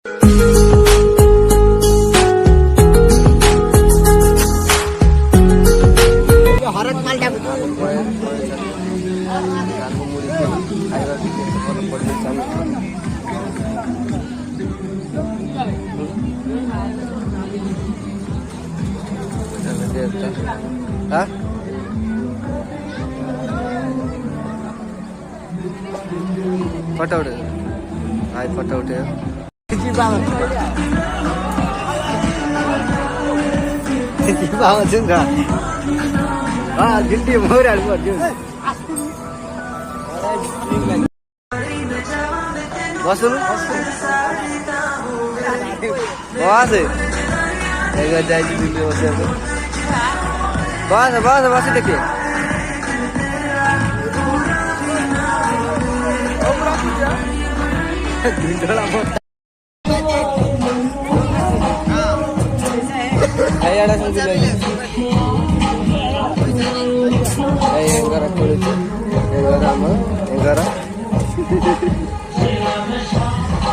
Hah? Foto udah. Hai foto udah. Kecil banget. Kecil banget juga. Ah, gede murah buat juga. Bos lu? Bos. Jaga janji dulu bos. Bos देखिए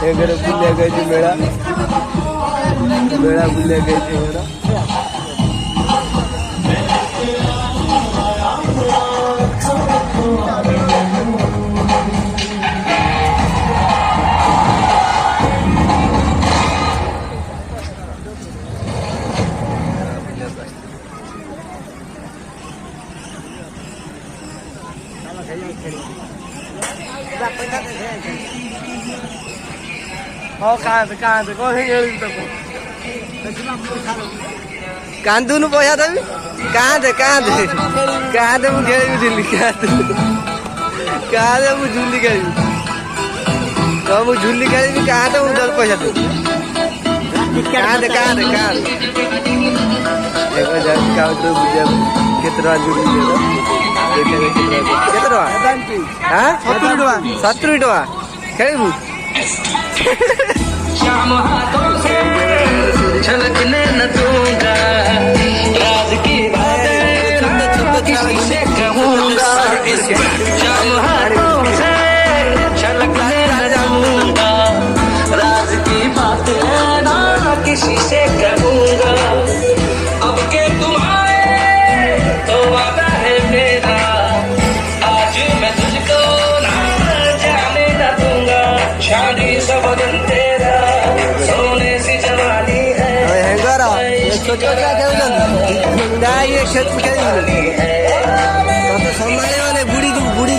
बुलिया गई थी मेरा बुलिया गई थी मेरा कांदू नु पैसा देवी कहाँ दे मुझे झुली कहाँ दे मुझे झुली खेली तो मुझे झुली खेली कहाँ दे मुझे पैसा दे कहाँ दे कितना झुली कितना हाँ 70 टका खेलू शाम हाथों से छलकने न दूंगा राज की बातें किसी से कहूंगा शाम हाथों से छलकने न दूंगा राज की बातें ना किसी से कहूंगा अब के तुम्हारे तो वादा है मेरा आज मैं तुझको ना जाने न दूंगा शादी सबदन तेरा सोने सी जवानी है बुढ़ी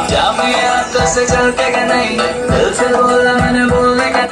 जब ये हाथों से चलते गए नहीं दिल से बोला मैंने बोलने का